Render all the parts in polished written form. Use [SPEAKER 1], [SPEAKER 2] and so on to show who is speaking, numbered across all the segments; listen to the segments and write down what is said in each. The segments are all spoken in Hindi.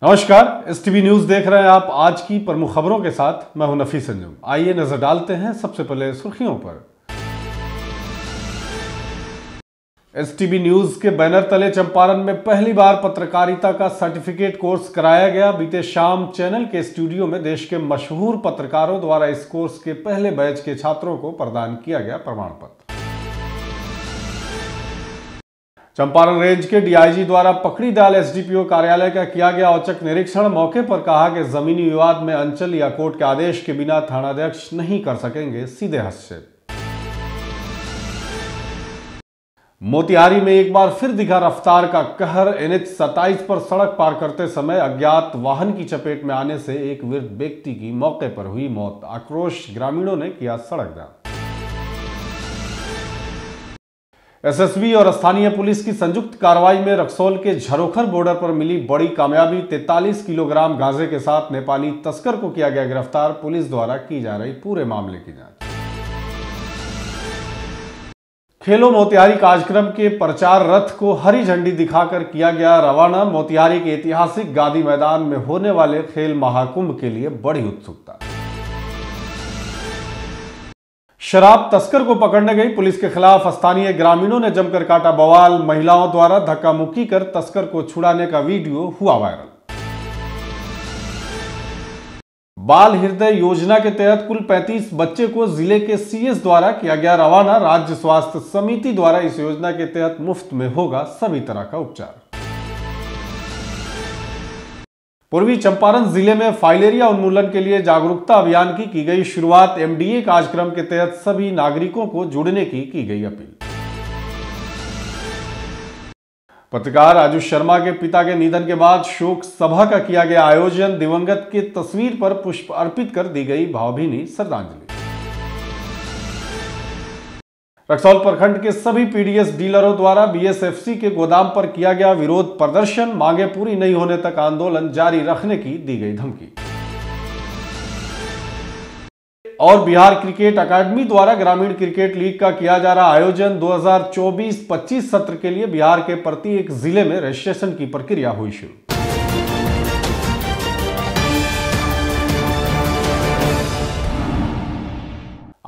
[SPEAKER 1] नमस्कार, एसटीवी न्यूज देख रहे हैं आप। आज की प्रमुख खबरों के साथ मैं हूं नफीस अंजुम। आइए नजर डालते हैं सबसे पहले सुर्खियों पर। एसटीवी न्यूज के बैनर तले चंपारण में पहली बार पत्रकारिता का सर्टिफिकेट कोर्स कराया गया। बीते शाम चैनल के स्टूडियो में देश के मशहूर पत्रकारों द्वारा इस कोर्स के पहले बैच के छात्रों को प्रदान किया गया प्रमाण पत्र। चंपारण रेंज के डीआईजी द्वारा पकड़ीदाल एसडीपीओ कार्यालय का किया गया औचक निरीक्षण। मौके पर कहा कि जमीनी विवाद में अंचल या कोर्ट के आदेश के बिना थानाध्यक्ष नहीं कर सकेंगे सीधे हस्तक्षेप। मोतिहारी में एक बार फिर दिखा रफ्तार का कहर। एनएच 27 पर सड़क पार करते समय अज्ञात वाहन की चपेट में आने से एक वृद्ध व्यक्ति की मौके पर हुई मौत। आक्रोश ग्रामीणों ने किया सड़क जाम। एसएसबी और स्थानीय पुलिस की संयुक्त कार्रवाई में रक्सौल के झरोखर बॉर्डर पर मिली बड़ी कामयाबी। 43 किलोग्राम गांजे के साथ नेपाली तस्कर को किया गया गिरफ्तार। पुलिस द्वारा की जा रही पूरे मामले की जांच। खेलो मोतिहारी कार्यक्रम के प्रचार रथ को हरी झंडी दिखाकर किया गया रवाना। मोतिहारी के ऐतिहासिक गादी मैदान में होने वाले खेल महाकुंभ के लिए बड़ी उत्सुकता। शराब तस्कर को पकड़ने गई पुलिस के खिलाफ स्थानीय ग्रामीणों ने जमकर काटा बवाल। महिलाओं द्वारा धक्का मुक्की कर तस्कर को छुड़ाने का वीडियो हुआ वायरल। बाल हृदय योजना के तहत कुल 35 बच्चे को जिले के सीएस द्वारा किया गया रवाना। राज्य स्वास्थ्य समिति द्वारा इस योजना के तहत मुफ्त में होगा सभी तरह का उपचार। पूर्वी चंपारण जिले में फाइलेरिया उन्मूलन के लिए जागरूकता अभियान की गई शुरुआत। एमडीए कार्यक्रम के तहत सभी नागरिकों को जुड़ने की गई अपील। पत्रकार राजू शर्मा के पिता के निधन के बाद शोक सभा का किया गया आयोजन। दिवंगत की तस्वीर पर पुष्प अर्पित कर दी गई भावभीनी श्रद्धांजलि। रक्सौल प्रखंड के सभी पीडीएस डीलरों द्वारा बीएसएफसी के गोदाम पर किया गया विरोध प्रदर्शन। मांगे पूरी नहीं होने तक आंदोलन जारी रखने की दी गई धमकी। और बिहार क्रिकेट अकादमी द्वारा ग्रामीण क्रिकेट लीग का किया जा रहा आयोजन। 2024-25 सत्र के लिए बिहार के प्रत्येक जिले में रजिस्ट्रेशन की प्रक्रिया हुई शुरू।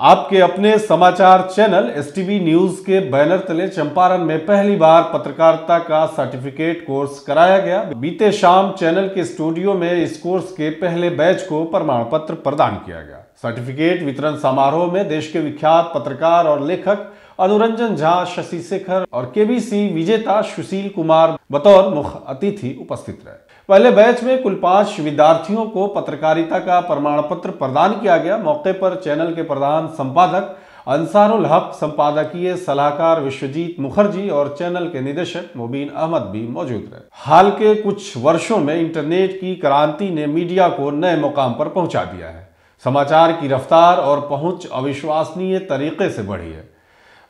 [SPEAKER 1] आपके अपने समाचार चैनल एसटीवी न्यूज के बैनर तले चंपारण में पहली बार पत्रकारिता का सर्टिफिकेट कोर्स कराया गया। बीते शाम चैनल के स्टूडियो में इस कोर्स के पहले बैच को प्रमाण पत्र प्रदान किया गया। सर्टिफिकेट वितरण समारोह में देश के विख्यात पत्रकार और लेखक अनुरंजन झा, शशि शेखर और केबीसी विजेता सुशील कुमार बतौर मुख्य अतिथि उपस्थित रहे। पहले बैच में कुल 5 विद्यार्थियों को पत्रकारिता का प्रमाण पत्र प्रदान किया गया। मौके पर चैनल के प्रधान संपादक अंसारुल हक, संपादकीय सलाहकार विश्वजीत मुखर्जी और चैनल के निदेशक मुबीन अहमद भी मौजूद रहे। हाल के कुछ वर्षों में इंटरनेट की क्रांति ने मीडिया को नए मुकाम पर पहुंचा दिया है। समाचार की रफ्तार और पहुंच अविश्वसनीय तरीके से बढ़ी है।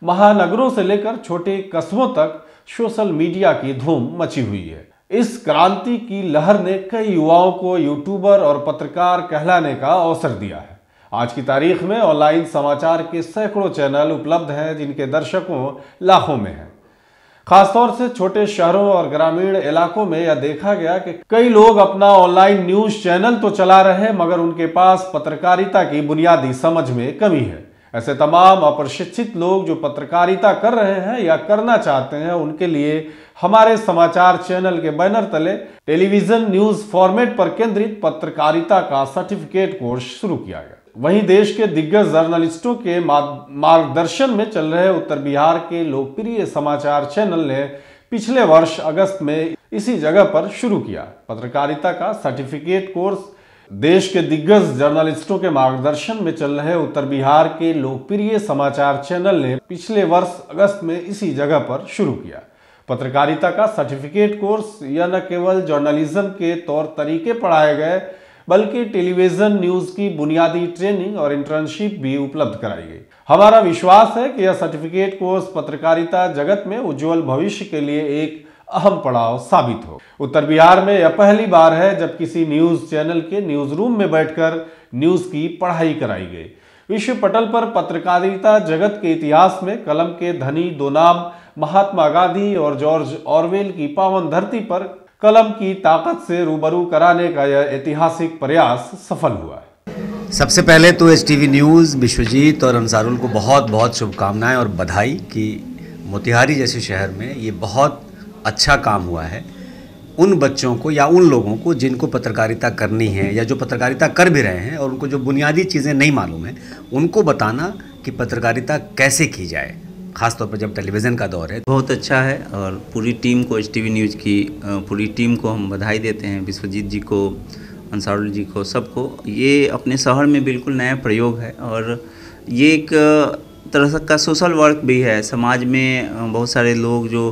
[SPEAKER 1] महानगरों से लेकर छोटे कस्बों तक सोशल मीडिया की धूम मची हुई है। इस क्रांति की लहर ने कई युवाओं को यूट्यूबर और पत्रकार कहलाने का अवसर दिया है। आज की तारीख में ऑनलाइन समाचार के सैकड़ों चैनल उपलब्ध हैं जिनके दर्शकों लाखों में हैं। खासतौर से छोटे शहरों और ग्रामीण इलाकों में यह देखा गया कि कई लोग अपना ऑनलाइन न्यूज चैनल तो चला रहे हैं मगर उनके पास पत्रकारिता की बुनियादी समझ में कमी है। ऐसे तमाम अप्रशिक्षित लोग जो पत्रकारिता कर रहे हैं या करना चाहते हैं उनके लिए हमारे समाचार चैनल के बैनर तले टेलीविजन न्यूज फॉर्मेट पर केंद्रित पत्रकारिता का सर्टिफिकेट कोर्स शुरू किया गया। वहीं देश के दिग्गज जर्नलिस्टों के मार्गदर्शन में चल रहे उत्तर बिहार के लोकप्रिय समाचार चैनल ने पिछले वर्ष अगस्त में इसी जगह पर शुरू किया। पत्रकारिता का सर्टिफिकेट कोर्स देश के दिग्गज जर्नलिस्टों के मार्गदर्शन में चल रहे उत्तर बिहार के लोकप्रिय समाचार चैनल ने पिछले वर्ष अगस्त में इसी जगह पर शुरू किया। पत्रकारिता का सर्टिफिकेट कोर्स यह न केवल जर्नलिज्म के तौर तरीके पढ़ाए गए बल्कि टेलीविजन न्यूज की बुनियादी ट्रेनिंग और इंटर्नशिप भी उपलब्ध कराई गई। हमारा विश्वास है कि यह सर्टिफिकेट कोर्स पत्रकारिता जगत में उज्जवल भविष्य के लिए एक अहम पड़ाव साबित हो। उत्तर बिहार में यह पहली बार है जब किसी न्यूज चैनल के न्यूज रूम में बैठकर न्यूज की पढ़ाई कराई गई। विश्व पटल पर पत्रकारिता जगत के इतिहास में कलम के धनी दो नाम महात्मा गांधी और जॉर्ज ऑरवेल की पावन धरती पर कलम की ताकत से रूबरू कराने का यह ऐतिहासिक प्रयास सफल हुआ है।
[SPEAKER 2] सबसे पहले तो एसटीवी न्यूज़ विश्वजीत और अंसारुल को बहुत बहुत शुभकामनाएं और बधाई कि मोतिहारी जैसे शहर में ये बहुत अच्छा काम हुआ है। उन बच्चों को या उन लोगों को जिनको पत्रकारिता करनी है या जो पत्रकारिता कर भी रहे हैं और उनको जो बुनियादी चीज़ें नहीं मालूम है, उनको बताना कि पत्रकारिता कैसे की जाए, ख़ासतौर पर जब टेलीविज़न का दौर है।
[SPEAKER 3] बहुत अच्छा है और पूरी टीम को, एसटीवी न्यूज़ की पूरी टीम को हम बधाई देते हैं, विश्वजीत जी को, अंसारुल जी को, सबको। ये अपने शहर में बिल्कुल नया प्रयोग है और ये एक तरह का सोशल वर्क भी है। समाज में बहुत सारे लोग जो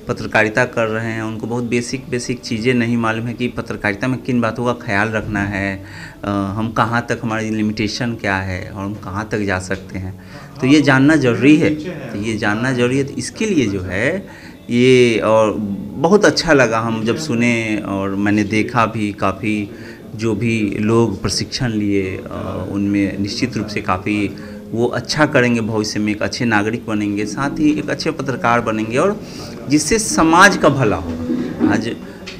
[SPEAKER 3] पत्रकारिता कर रहे हैं उनको बहुत बेसिक चीज़ें नहीं मालूम है कि पत्रकारिता में किन बातों का ख्याल रखना है, हम कहाँ तक, हमारी लिमिटेशन क्या है और हम कहाँ तक जा सकते हैं। तो ये जानना ज़रूरी है, तो इसके लिए जो है ये, और बहुत अच्छा लगा हम जब सुने और मैंने देखा भी, काफ़ी जो भी लोग प्रशिक्षण लिए उनमें निश्चित रूप से काफ़ी वो अच्छा करेंगे, भविष्य में एक अच्छे नागरिक बनेंगे, साथ ही एक अच्छे पत्रकार बनेंगे और जिससे समाज का भला हो। आज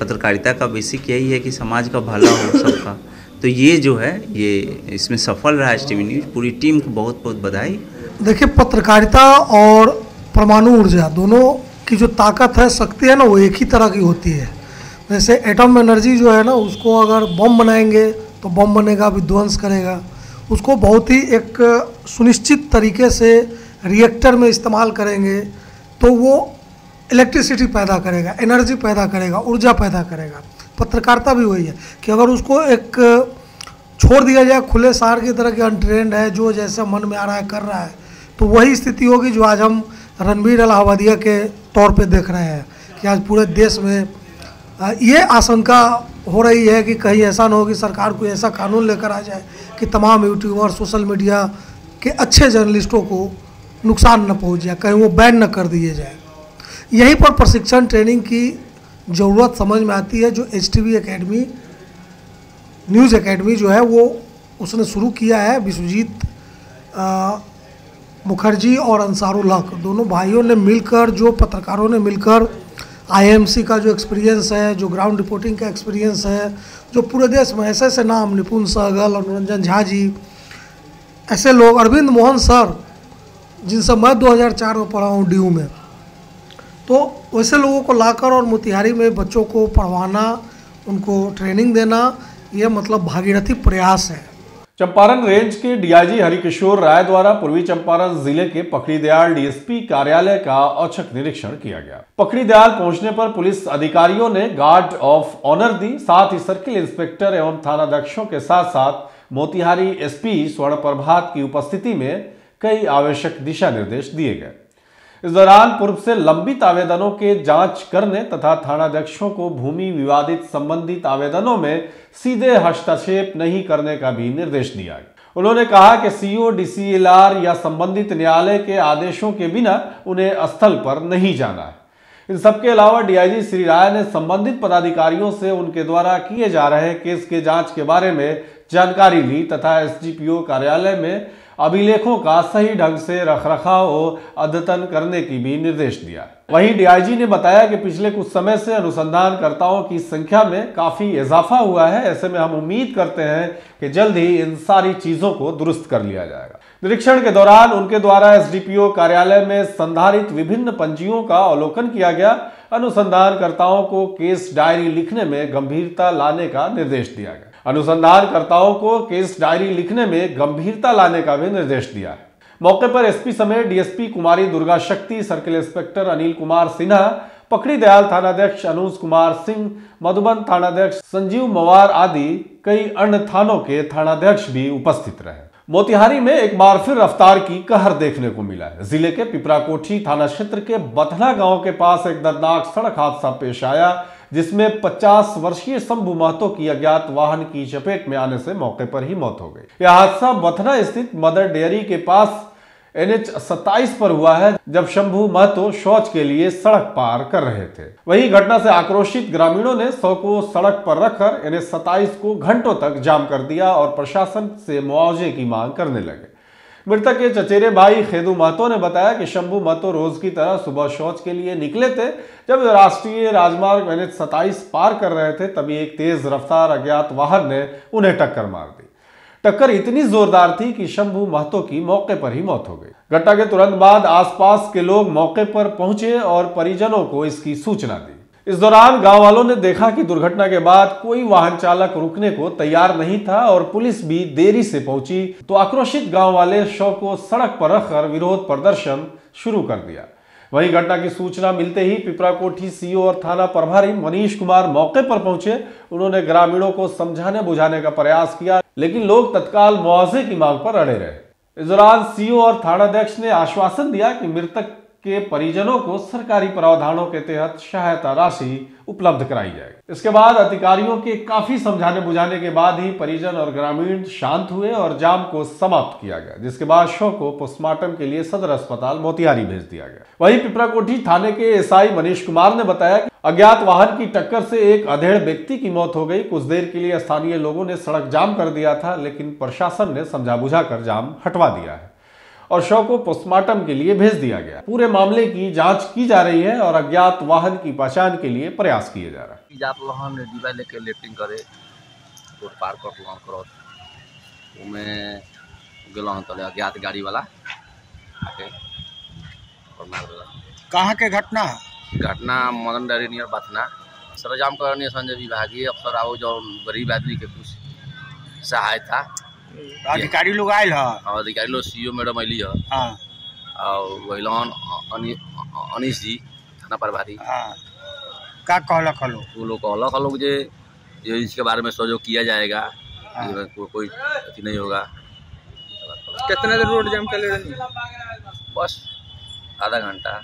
[SPEAKER 3] पत्रकारिता का बेसिक यही है कि समाज का भला हो सबका। तो ये जो है ये इसमें सफल रहा एसटीवी न्यूज़, पूरी टीम को बहुत बहुत बधाई।
[SPEAKER 4] देखिए, पत्रकारिता और परमाणु ऊर्जा दोनों की जो ताकत है, शक्ति है ना, वो एक ही तरह की होती है। जैसे एटम एनर्जी जो है ना, उसको अगर बम बनाएंगे तो बम बनेगा, विध्वंस करेगा। उसको बहुत ही एक सुनिश्चित तरीके से रिएक्टर में इस्तेमाल करेंगे तो वो इलेक्ट्रिसिटी पैदा करेगा, एनर्जी पैदा करेगा, ऊर्जा पैदा करेगा। पत्रकारिता भी वही है कि अगर उसको एक छोड़ दिया जाए खुले सार की तरह, कि अनट्रेंड है, जो जैसे मन में आ रहा है कर रहा है, तो वही स्थिति होगी जो आज हम रणबीर इलाहाबादिया के तौर पे देख रहे हैं कि आज पूरे देश में ये आशंका हो रही है कि कहीं ऐसा ना हो कि सरकार कोई ऐसा कानून लेकर आ जाए कि तमाम यूट्यूबर, सोशल मीडिया के अच्छे जर्नलिस्टों को नुकसान न पहुंच जाए, कहीं वो बैन न कर दिए जाए। यहीं पर प्रशिक्षण ट्रेनिंग की ज़रूरत समझ में आती है, जो एसटीवी एकेडमी, न्यूज़ एकेडमी जो है वो उसने शुरू किया है। विश्वजीत मुखर्जी और अंसारुल हक दोनों भाइयों ने मिलकर, जो पत्रकारों ने मिलकर आईएमसी का जो एक्सपीरियंस है, जो ग्राउंड रिपोर्टिंग का एक्सपीरियंस है, जो पूरे देश में ऐसे ऐसे नाम, निपुण सहगल, अनुरंजन झा जी, ऐसे लोग, अरविंद मोहन सर, जिनसे मैं 2004 में पढ़ा हूँ डीयू में, तो वैसे लोगों को लाकर और मोतिहारी में बच्चों को पढ़वाना, उनको ट्रेनिंग देना, ये मतलब भागीरथी प्रयास है।
[SPEAKER 1] चंपारण रेंज के डीआईजी हरिकिशोर राय द्वारा पूर्वी चंपारण जिले के पखड़ीदयाल डीएसपी कार्यालय का औचक निरीक्षण किया गया। पखड़ीदयाल पहुंचने पर पुलिस अधिकारियों ने गार्ड ऑफ ऑनर दी, साथ ही सर्किल इंस्पेक्टर एवं थानाध्यक्षों के साथ साथ मोतिहारी एसपी स्वर्ण प्रभात की उपस्थिति में कई आवश्यक दिशा निर्देश दिए गए। इस दौरान पूर्व से लंबित आवेदनों के जांच करने तथा थानाध्यक्षों को भूमि विवादित संबंधित आवेदनों में सीधे हस्तक्षेप नहीं करने का भी निर्देश दिया गया। उन्होंने कहा कि सीओ, डीसीएलआर या संबंधित न्यायालय के आदेशों के बिना उन्हें स्थल पर नहीं जाना है। इन सबके अलावा डीआईजी श्री राय ने संबंधित पदाधिकारियों से उनके द्वारा किए जा रहे केस के जांच के बारे में जानकारी ली तथा एसडीपीओ कार्यालय में अभिलेखों का सही ढंग से रखरखाव और अद्यतन करने की भी निर्देश दिया। वहीं डीआईजी ने बताया कि पिछले कुछ समय से अनुसंधानकर्ताओं की संख्या में काफी इजाफा हुआ है। ऐसे में हम उम्मीद करते हैं कि जल्द ही इन सारी चीजों को दुरुस्त कर लिया जाएगा। निरीक्षण के दौरान उनके द्वारा एसडीपीओ कार्यालय में संधारित विभिन्न पंजियों का अवलोकन किया गया। अनुसंधानकर्ताओं को केस डायरी लिखने में गंभीरता लाने का निर्देश दिया गया। अनुसंधानकर्ताओं को केस डायरी लिखने में गंभीरता लाने का भी निर्देश दिया है। मौके पर एसपी समेत डीएसपी कुमारी दुर्गा शक्ति, सर्किल इंस्पेक्टर अनिल कुमार सिन्हा, पखड़ीदयाल थानाध्यक्ष अनुज कुमार सिंह, मधुबन थानाध्यक्ष संजीव मवार आदि कई अन्य थानों के थानाध्यक्ष भी उपस्थित रहे। मोतिहारी में एक बार फिर रफ्तार की कहर देखने को मिला है। जिले के पिपराकोठी थाना क्षेत्र के बथना गांव के पास एक दर्दनाक सड़क हादसा पेश आया, जिसमें 50 वर्षीय शंभू महतो की अज्ञात वाहन की चपेट में आने से मौके पर ही मौत हो गई। यह हादसा बथना स्थित मदर डेयरी के पास NH 27 पर हुआ है, जब शंभू महतो शौच के लिए सड़क पार कर रहे थे। वही घटना से आक्रोशित ग्रामीणों ने शव को सड़क पर रखकर NH 27 को घंटों तक जाम कर दिया और प्रशासन से मुआवजे की मांग करने लगे। मृतक के चचेरे भाई खेदू महतो ने बताया कि शंभू महतो रोज की तरह सुबह शौच के लिए निकले थे। जब राष्ट्रीय राजमार्ग NH-27 पार कर रहे थे तभी एक तेज रफ्तार अज्ञात वाहन ने उन्हें टक्कर मार दी। टक्कर इतनी जोरदार थी कि शंभू महतो की मौके पर ही मौत हो गई। घटना के तुरंत बाद आसपास के लोग मौके पर पहुंचे और परिजनों को इसकी सूचना दी। इस दौरान गांव वालों ने देखा कि दुर्घटना के बाद कोई वाहन चालक रुकने को तैयार नहीं था और पुलिस भी देरी से पहुंची, तो आक्रोशित गांव वाले शव को सड़क पर रखकर विरोध प्रदर्शन शुरू कर दिया। वहीं घटना की सूचना मिलते ही पिपराकोठी सीओ और थाना प्रभारी मनीष कुमार मौके पर पहुंचे। उन्होंने ग्रामीणों को समझाने बुझाने का प्रयास किया, लेकिन लोग तत्काल मुआवजे की मांग पर अड़े रहे। इस दौरान सीओ और थानाध्यक्ष ने आश्वासन दिया कि मृतक के परिजनों को सरकारी प्रावधानों के तहत सहायता राशि उपलब्ध कराई जाएगी। इसके बाद अधिकारियों के काफी समझाने बुझाने के बाद ही परिजन और ग्रामीण शांत हुए और जाम को समाप्त किया गया, जिसके बाद शव को पोस्टमार्टम के लिए सदर अस्पताल मोतिहारी भेज दिया गया। वहीं पिपराकोठी थाने के एसआई मनीष कुमार ने बताया कि अज्ञात वाहन की टक्कर से एक अधेड़ व्यक्ति की मौत हो गई। कुछ देर के लिए स्थानीय लोगों ने सड़क जाम कर दिया था, लेकिन प्रशासन ने समझा बुझाकर जाम हटवा दिया है और शव को पोस्टमार्टम के लिए भेज दिया गया। पूरे मामले की जांच की जा रही है और अज्ञात वाहन की पहचान के लिए प्रयास किए जा रहा है।
[SPEAKER 5] जात वाहन डिब्बा लेके लेटिंग करे रोड पार कर में गेलौं तले अज्ञात गाड़ी वाला आके और मार देला।
[SPEAKER 6] कहाँ के घटना?
[SPEAKER 5] घटना मदन डेयरी नियर बथना सरजाम करनी संजय विभागीय अफसर आओ जो गरीब आदमी के कुछ सहायता
[SPEAKER 6] अधिकारी लोग आयल है।
[SPEAKER 5] अधिकारी लोग सीओ मैडम अली है और वहीलन अनिश जी थाना प्रभारी
[SPEAKER 6] का कहलक हलो
[SPEAKER 5] वो लोग कहलक लोग जे इसके बारे में सहयोग किया जाएगा, कोई अति नहीं होगा।
[SPEAKER 6] कितना देर रोड जाम कर ले?
[SPEAKER 5] बस आधा घंटा।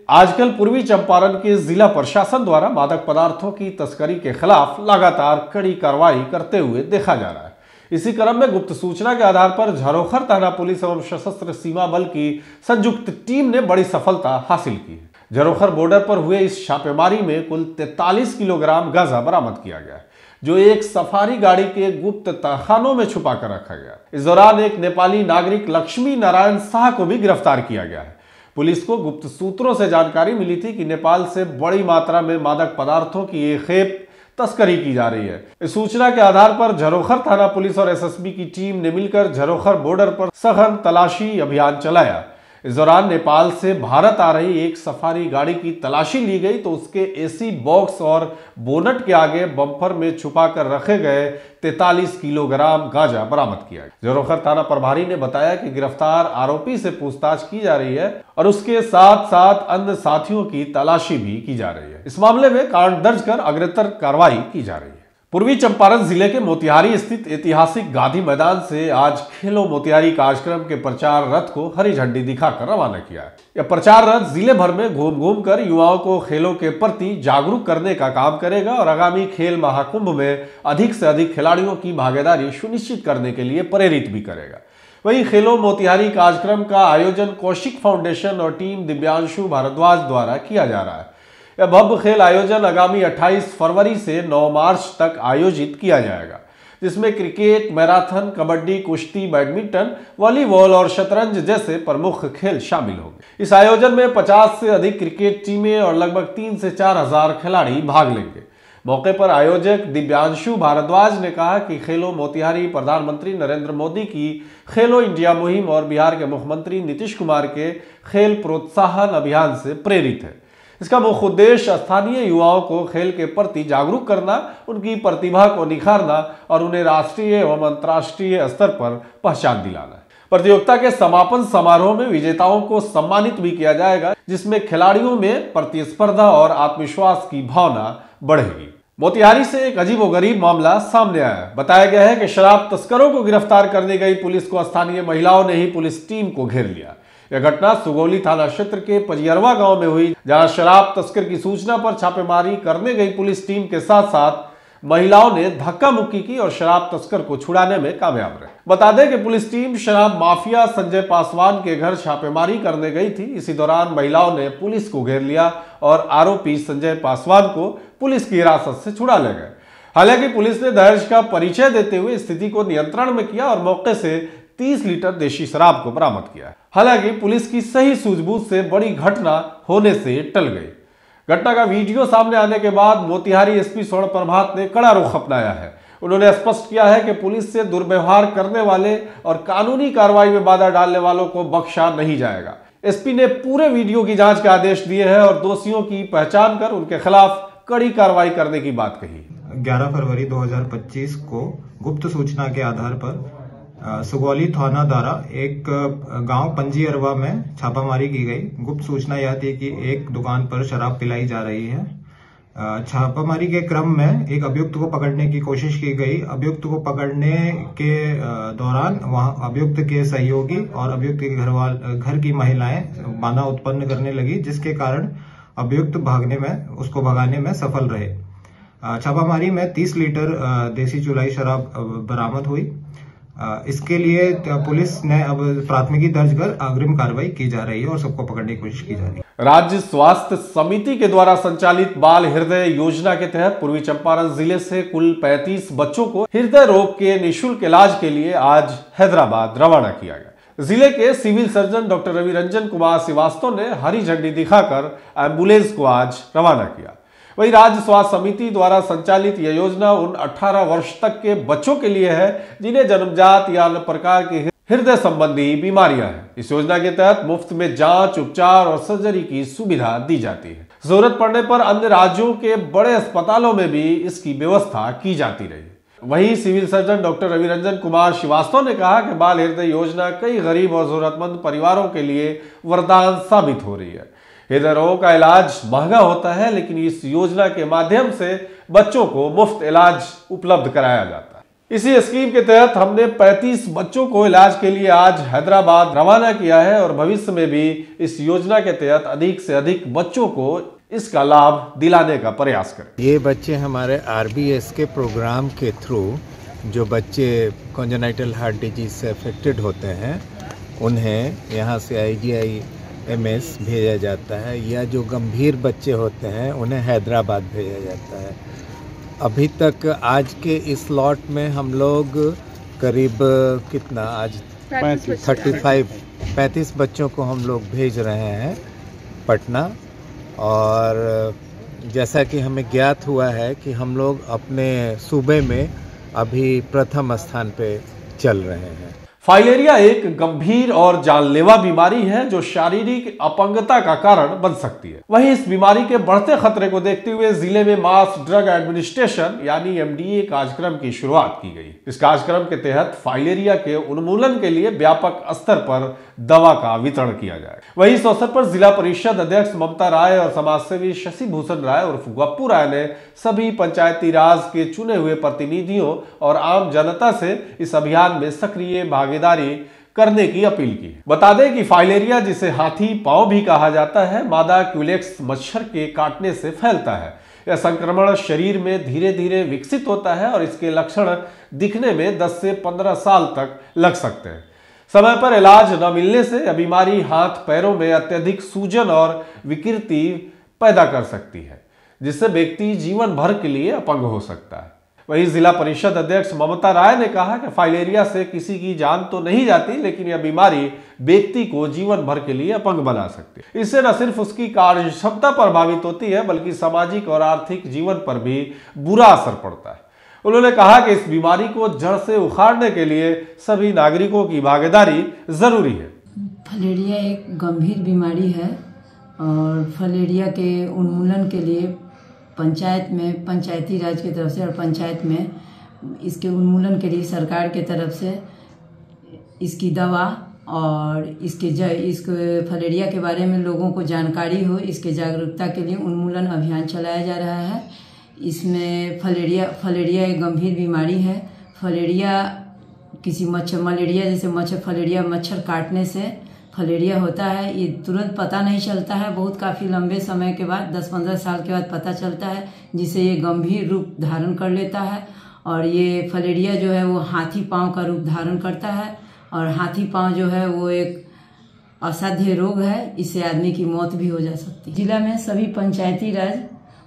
[SPEAKER 1] आजकल पूर्वी चंपारण के जिला प्रशासन द्वारा मादक पदार्थों की तस्करी के खिलाफ लगातार कड़ी कार्रवाई करते हुए देखा जा रहा है। इसी क्रम में गुप्त सूचना के आधार पर झरोखर थाना पुलिस एवं सशस्त्र सीमा बल की संयुक्त टीम ने बड़ी सफलता हासिल की है। झरोखर बॉर्डर पर हुए इस छापेमारी में कुल 43 किलोग्राम गांजा बरामद किया गया, जो एक सफारी गाड़ी के गुप्त तहखानों में छुपा कर रखा गया। इस दौरान एक नेपाली नागरिक लक्ष्मी नारायण शाह को भी गिरफ्तार किया गया है। पुलिस को गुप्त सूत्रों से जानकारी मिली थी कि नेपाल से बड़ी मात्रा में मादक पदार्थों की एक खेप तस्करी की जा रही है। इस सूचना के आधार पर झरोखर थाना पुलिस और एसएसबी की टीम ने मिलकर झरोखर बॉर्डर पर सघन तलाशी अभियान चलाया। इस दौरान नेपाल से भारत आ रही एक सफारी गाड़ी की तलाशी ली गई, तो उसके एसी बॉक्स और बोनट के आगे बम्पर में छुपा कर रखे गए 43 किलोग्राम गांजा बरामद किया गया। झरोखर थाना प्रभारी ने बताया कि गिरफ्तार आरोपी से पूछताछ की जा रही है और उसके साथ साथ अन्य साथियों की तलाशी भी की जा रही है। इस मामले में कांड दर्ज कर अग्रेतर कार्रवाई की जा रही है। पूर्वी चंपारण जिले के मोतिहारी स्थित ऐतिहासिक गांधी मैदान से आज खेलो मोतिहारी कार्यक्रम के प्रचार रथ को हरी झंडी दिखाकर रवाना किया। यह प्रचार रथ जिले भर में घूम घूम कर युवाओं को खेलों के प्रति जागरूक करने का काम करेगा और आगामी खेल महाकुंभ में अधिक से अधिक खिलाड़ियों की भागीदारी सुनिश्चित करने के लिए प्रेरित भी करेगा। वहीं खेलो मोतिहारी कार्यक्रम का आयोजन कौशिक फाउंडेशन और टीम दिव्यांशु भारद्वाज द्वारा किया जा रहा है। यह भव्य खेल आयोजन आगामी 28 फरवरी से 9 मार्च तक आयोजित किया जाएगा, जिसमें क्रिकेट, मैराथन, कबड्डी, कुश्ती, बैडमिंटन, वॉलीबॉल और शतरंज जैसे प्रमुख खेल शामिल होंगे। इस आयोजन में 50 से अधिक क्रिकेट टीमें और लगभग 3 से 4 हजार खिलाड़ी भाग लेंगे। मौके पर आयोजक दिव्यांशु भारद्वाज ने कहा कि खेलो मोतिहारी प्रधानमंत्री नरेंद्र मोदी की खेलो इंडिया मुहिम और बिहार के मुख्यमंत्री नीतीश कुमार के खेल प्रोत्साहन अभियान से प्रेरित है। इसका मुख्य उद्देश्य स्थानीय युवाओं को खेल के प्रति जागरूक करना, उनकी प्रतिभा को निखारना और उन्हें राष्ट्रीय एवं अंतर्राष्ट्रीय स्तर पर पहचान दिलाना है। प्रतियोगिता के समापन समारोह में विजेताओं को सम्मानित भी किया जाएगा, जिसमें खिलाड़ियों में प्रतिस्पर्धा और आत्मविश्वास की भावना बढ़ेगी। मोतिहारी से एक अजीबोगरीब मामला सामने आया। बताया गया है कि शराब तस्करों को गिरफ्तार करने गई पुलिस को स्थानीय महिलाओं ने ही पुलिस टीम को घेर लिया। यह घटना सुगौली थाना क्षेत्र के पजियरवा गांव में हुई, जहां शराब तस्कर की सूचना पर छापेमारी करने गई पुलिस टीम के साथ साथ महिलाओं ने धक्का मुक्की की और शराब तस्कर को छुड़ाने में कामयाब रहे। बता दें कि पुलिस टीम शराब माफिया संजय पासवान के घर छापेमारी करने गई थी। इसी दौरान महिलाओं ने पुलिस को घेर लिया और आरोपी संजय पासवान को पुलिस की हिरासत से छुड़ा ले गए। हालांकि पुलिस ने दहेज का परिचय देते हुए स्थिति को नियंत्रण में किया और मौके से 30 लीटर देशी शराब को बरामद किया है। हालांकि पुलिस की सही सूझबूझ से बड़ी घटना होने से टल गई। घटना का वीडियो सामने आने के बाद मोतिहारी एसपी स्वर्ण प्रभात ने कड़ा रुख अपनाया है। उन्होंने स्पष्ट किया है कि पुलिस से दुर्व्यवहार करने वाले और कानूनी कार्रवाई में बाधा डालने वालों को बख्शा नहीं जाएगा। एसपी ने पूरे वीडियो की जांच के आदेश दिए हैं और दोषियों की पहचान कर उनके खिलाफ कड़ी कार्रवाई करने की बात कही।
[SPEAKER 7] 11 फरवरी 2025 को गुप्त सूचना के आधार पर सुगौली थाना द्वारा एक गांव पंजी अरवा में छापामारी की गई। गुप्त सूचना यह थी कि एक दुकान पर शराब पिलाई जा रही है। छापामारी के क्रम में एक अभियुक्त को पकड़ने की कोशिश की गई। अभियुक्त को पकड़ने के दौरान वहां अभियुक्त के सहयोगी और अभियुक्त के घर की महिलाएं बाधा उत्पन्न करने लगी, जिसके कारण अभियुक्त उसको भगाने में सफल रहे। छापामारी में 30 लीटर देसी चुलाई शराब बरामद हुई। इसके लिए पुलिस ने अब प्राथमिकी दर्ज कर अग्रिम कार्रवाई की जा रही है और सबको पकड़ने की कोशिश की जा रही है।
[SPEAKER 1] राज्य स्वास्थ्य समिति के द्वारा संचालित बाल हृदय योजना के तहत पूर्वी चंपारण जिले से कुल 35 बच्चों को हृदय रोग के निःशुल्क इलाज के लिए आज हैदराबाद रवाना किया गया। जिले के civil surgeon doctor Ravi Ranjan Kumar Shrivastava ने हरी झंडी दिखाकर एम्बुलेंस को आज रवाना किया। वहीं राज्य स्वास्थ्य समिति द्वारा संचालित यह योजना उन 18 वर्ष तक के बच्चों के लिए है जिन्हें जन्मजात या अन्य प्रकार की हृदय संबंधी बीमारियां हैं। इस योजना के तहत मुफ्त में जांच, उपचार और सर्जरी की सुविधा दी जाती है। जरूरत पड़ने पर अन्य राज्यों के बड़े अस्पतालों में भी इसकी व्यवस्था की जाती रही। वहीं civil surgeon doctor Ravi Ranjan Kumar Shrivastava ने कहा कि बाल हृदय योजना कई गरीब और जरूरतमंद परिवारों के लिए वरदान साबित हो रही है। हृदय रोग का इलाज महंगा होता है, लेकिन इस योजना के माध्यम से बच्चों को मुफ्त इलाज उपलब्ध कराया जाता है। इसी स्कीम के तहत हमने 35 बच्चों को इलाज के लिए आज हैदराबाद रवाना किया है और भविष्य में भी इस योजना के तहत अधिक से अधिक बच्चों को इसका लाभ दिलाने का प्रयास करें।
[SPEAKER 8] ये बच्चे हमारे RBS के प्रोग्राम के थ्रू जो बच्चे कॉन्जेनाइटल हार्ट डिजीज से अफेक्टेड होते हैं उन्हें यहाँ से IGI-MS भेजा जाता है, या जो गंभीर बच्चे होते हैं उन्हें हैदराबाद भेजा जाता है। अभी तक आज के इस लॉट में हम लोग करीब कितना आज 35 बच्चों को हम लोग भेज रहे हैं पटना। और जैसा कि हमें ज्ञात हुआ है कि हम लोग अपने सूबे में अभी प्रथम स्थान पे चल रहे हैं।
[SPEAKER 1] फाइलेरिया एक गंभीर और जानलेवा बीमारी है जो शारीरिक अपंगता का कारण बन सकती है। वहीं इस बीमारी के बढ़ते खतरे को देखते हुए जिले में मास ड्रग एडमिनिस्ट्रेशन यानी MDA कार्यक्रम की शुरुआत की गई। इस कार्यक्रम के तहत फाइलेरिया के उन्मूलन के लिए व्यापक स्तर पर दवा का वितरण किया जाए। वहीं इस अवसर पर जिला परिषद अध्यक्ष ममता राय और समाजसेवी शशि भूषण राय उर्फ गप्पू राय ने सभी पंचायती राज के चुने हुए प्रतिनिधियों और आम जनता से इस अभियान में सक्रिय भागीदारी करने की अपील की। बता दें कि फाइलेरिया, जिसे हाथी पांव भी कहा जाता है, मादा क्यूलेक्स मच्छर के काटने से फैलता है। यह संक्रमण शरीर में धीरे धीरे विकसित होता है और इसके लक्षण दिखने में 10 से 15 साल तक लग सकते हैं। समय पर इलाज न मिलने से यह बीमारी हाथ पैरों में अत्यधिक सूजन और विकृति पैदा कर सकती है, जिससे व्यक्ति जीवन भर के लिए अपंग हो सकता है। वहीं जिला परिषद अध्यक्ष ममता राय ने कहा कि फाइलेरिया से किसी की जान तो नहीं जाती, लेकिन यह बीमारी व्यक्ति को जीवन भर के लिए अपंग बना सकती है। इससे न सिर्फ उसकी कार्य क्षमता प्रभावित होती है, बल्कि सामाजिक और आर्थिक जीवन पर भी बुरा असर पड़ता है। उन्होंने कहा कि इस बीमारी को जड़ से उखाड़ने के लिए सभी नागरिकों की भागीदारी जरूरी है।
[SPEAKER 9] फाइलेरिया एक गंभीर बीमारी है और फाइलेरिया के उन्मूलन के लिए पंचायत में, पंचायती राज की तरफ से और पंचायत में इसके उन्मूलन के लिए सरकार के तरफ से इसकी दवा और इसके फाइलेरिया के बारे में लोगों को जानकारी हो, इसके जागरूकता के लिए उन्मूलन अभियान चलाया जा रहा है। इसमें फाइलेरिया एक गंभीर बीमारी है। फाइलेरिया किसी मलेरिया जैसे फाइलेरिया मच्छर काटने से फाइलेरिया होता है। ये तुरंत पता नहीं चलता है, बहुत काफ़ी लंबे समय के बाद 10-15 साल के बाद पता चलता है, जिससे ये गंभीर रूप धारण कर लेता है। और ये फाइलेरिया जो है वो हाथी पाँव का रूप धारण करता है और हाथी पाँव जो है वो एक असाध्य रोग है, इससे आदमी की मौत भी हो जा सकती है। जिला में सभी पंचायती राज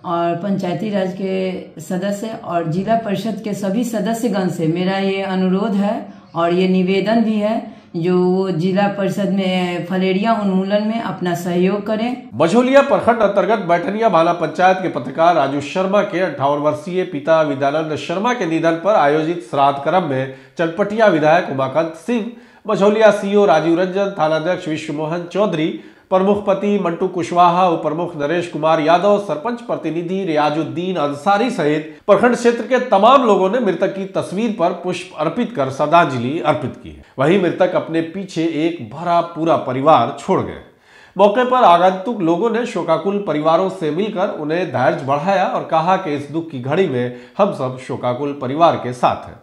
[SPEAKER 9] और पंचायती राज के सदस्य और जिला परिषद के सभी सदस्यगण से मेरा ये अनुरोध है और ये निवेदन भी है जो जिला परिषद में फलेरिया उन्मूलन में अपना सहयोग करें।
[SPEAKER 1] मझौलिया प्रखंड अंतर्गत बैठनिया भाला पंचायत के पत्रकार राजू शर्मा के 58 वर्षीय पिता विद्यानंद शर्मा के निधन पर आयोजित श्राद्ध क्रम में चनपटिया विधायक उमाकांत सिंह, मझौलिया सीओ राजीव रंजन, थानाध्यक्ष विश्व मोहन चौधरी, प्रमुख पति मंटू कुशवाहा, उप प्रमुख नरेश कुमार यादव, सरपंच प्रतिनिधि रियाजुद्दीन अंसारी सहित प्रखंड क्षेत्र के तमाम लोगों ने मृतक की तस्वीर पर पुष्प अर्पित कर श्रद्धांजलि अर्पित की है। वहीं मृतक अपने पीछे एक भरा पूरा परिवार छोड़ गए। मौके पर आगंतुक लोगों ने शोकाकुल परिवारों से मिलकर उन्हें धैर्य बढ़ाया और कहा कि इस दुख की घड़ी में हम सब शोकाकुल परिवार के साथ हैं।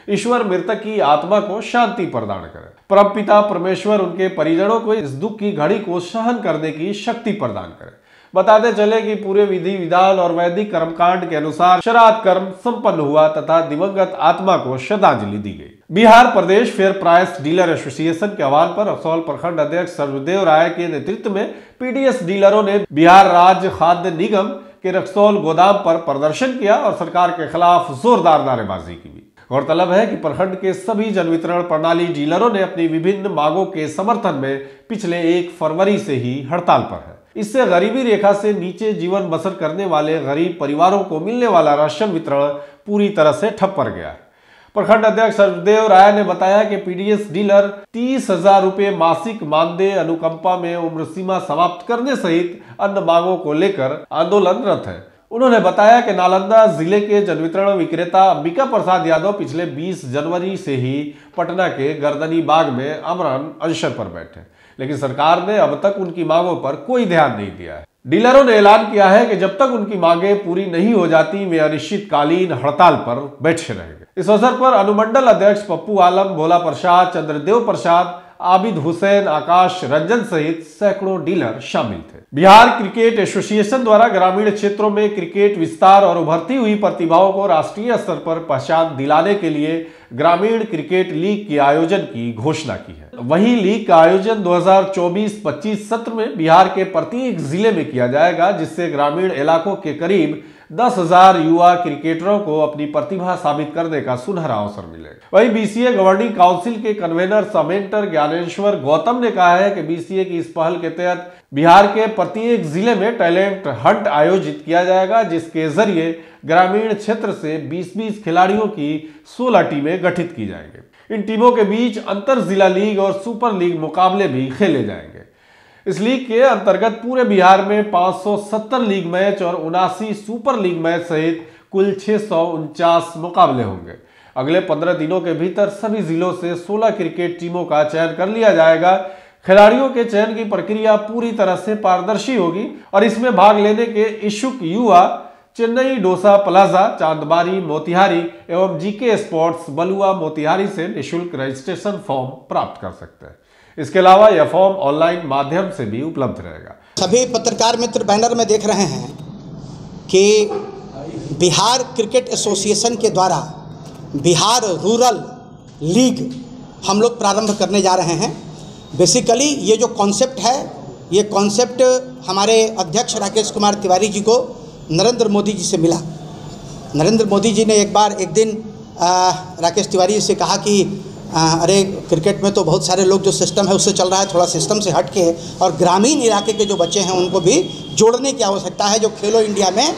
[SPEAKER 1] ईश्वर मृतक की आत्मा को शांति प्रदान करे। परमपिता परमेश्वर उनके परिजनों को इस दुख की घड़ी को सहन करने की शक्ति प्रदान करे। बताते चले कि पूरे विधि विधान और वैदिक कर्मकांड के अनुसार श्राद्ध कर्म संपन्न हुआ तथा दिवंगत आत्मा को श्रद्धांजलि दी गई। बिहार प्रदेश फेयर प्राइस डीलर एसोसिएशन के आह्वान पर रक्सौल प्रखंड अध्यक्ष सर्वदेव राय के नेतृत्व में पीडीएस डीलरों ने बिहार राज्य खाद्य निगम के रक्सौल गोदाम पर प्रदर्शन किया और सरकार के खिलाफ जोरदार नारेबाजी की। गौरतलब है कि प्रखंड के सभी जनवितरण प्रणाली डीलरों ने अपनी विभिन्न मांगों के समर्थन में पिछले 1 फरवरी से ही हड़ताल पर है। इससे गरीबी रेखा से नीचे जीवन बसर करने वाले गरीब परिवारों को मिलने वाला राशन वितरण पूरी तरह से ठप पड़ गया है। प्रखंड अध्यक्ष सर्वदेव राय ने बताया कि पीडीएस डीलर 30,000 रुपये मासिक मानदेय अनुकंपा में उम्र सीमा समाप्त करने सहित अन्य मांगों को लेकर आंदोलनरत है। उन्होंने बताया कि नालंदा जिले के जनवितरण विक्रेता अंबिका प्रसाद यादव पिछले 20 जनवरी से ही पटना के गर्दनी बाग में आमरण अनशन पर बैठे, लेकिन सरकार ने अब तक उनकी मांगों पर कोई ध्यान नहीं दिया है। डीलरों ने ऐलान किया है कि जब तक उनकी मांगे पूरी नहीं हो जाती वे अनिश्चितकालीन हड़ताल पर बैठे रहेंगे। इस अवसर पर अनुमंडल अध्यक्ष पप्पू आलम, भोला प्रसाद, चंद्रदेव प्रसाद, आबिद हुसैन, आकाश रंजन सहित सैकड़ों डीलर शामिल थे। बिहार क्रिकेट एसोसिएशन द्वारा ग्रामीण क्षेत्रों में क्रिकेट विस्तार और उभरती हुई प्रतिभाओं को राष्ट्रीय स्तर पर पहचान दिलाने के लिए ग्रामीण क्रिकेट लीग के आयोजन की घोषणा की है। वहीं लीग का आयोजन 2024-25 सत्र में बिहार के प्रत्येक जिले में किया जाएगा, जिससे ग्रामीण इलाकों के करीब 10,000 युवा क्रिकेटरों को अपनी प्रतिभा साबित करने का सुनहरा अवसर मिलेगा। वहीं बीसीए गवर्निंग काउंसिल के कन्वेनर समेंटर ज्ञानेश्वर गौतम ने कहा है कि बीसीए की इस पहल के तहत बिहार के प्रत्येक जिले में टैलेंट हंट आयोजित किया जाएगा, जिसके जरिए ग्रामीण क्षेत्र से 20-20 खिलाड़ियों की 16 टीमें गठित की जाएंगी। इन टीमों के बीच अंतर जिला लीग और सुपर लीग मुकाबले भी खेले जाएंगे। इस लीग के अंतर्गत पूरे बिहार में 570 लीग मैच और 79 सुपर लीग मैच सहित कुल 649 मुकाबले होंगे। अगले 15 दिनों के भीतर सभी जिलों से 16 क्रिकेट टीमों का चयन कर लिया जाएगा। खिलाड़ियों के चयन की प्रक्रिया पूरी तरह से पारदर्शी होगी और इसमें भाग लेने के इच्छुक युवा चेन्नई डोसा प्लाजा, चांदबारी, मोतिहारी एवं जीके स्पोर्ट्स बलुआ मोतिहारी से निःशुल्क रजिस्ट्रेशन फॉर्म प्राप्त कर सकते हैं। इसके अलावा यह फॉर्म ऑनलाइन माध्यम से भी उपलब्ध रहेगा।
[SPEAKER 10] सभी पत्रकार मित्र बैनर में देख रहे हैं कि बिहार क्रिकेट एसोसिएशन के द्वारा बिहार रूरल लीग हम लोग प्रारंभ करने जा रहे हैं। बेसिकली ये जो कॉन्सेप्ट है, ये कॉन्सेप्ट हमारे अध्यक्ष राकेश कुमार तिवारी जी को नरेंद्र मोदी जी से मिला। नरेंद्र मोदी जी ने एक दिन राकेश तिवारी जी से कहा कि अरे क्रिकेट में तो बहुत सारे लोग जो सिस्टम है उससे चल रहा है, थोड़ा सिस्टम से हट के और ग्रामीण इलाके के जो बच्चे हैं उनको भी जोड़ने की आवश्यकता है। जो खेलो इंडिया में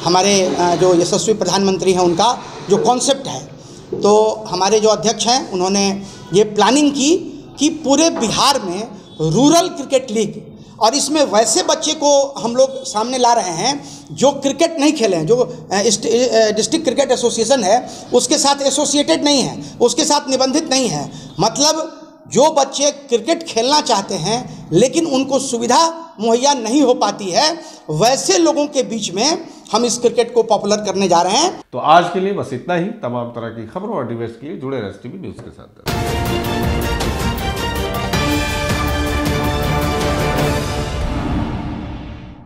[SPEAKER 10] हमारे जो यशस्वी प्रधानमंत्री हैं उनका जो कॉन्सेप्ट है, तो हमारे जो अध्यक्ष हैं उन्होंने ये प्लानिंग की कि पूरे बिहार में रूरल क्रिकेट लीग, और इसमें वैसे बच्चे को हम लोग सामने ला रहे हैं जो क्रिकेट नहीं खेले हैं, जो डिस्ट्रिक्ट क्रिकेट एसोसिएशन है उसके साथ एसोसिएटेड नहीं है, उसके साथ निबंधित नहीं है। मतलब जो बच्चे क्रिकेट खेलना चाहते हैं लेकिन उनको सुविधा मुहैया नहीं हो पाती है, वैसे लोगों के बीच में हम इस क्रिकेट को पॉपुलर करने जा रहे हैं।
[SPEAKER 1] तो आज के लिए बस इतना ही। तमाम तरह की खबरों और डिबेट्स के लिए जुड़े रहिए एसटीवी न्यूज़ के साथ।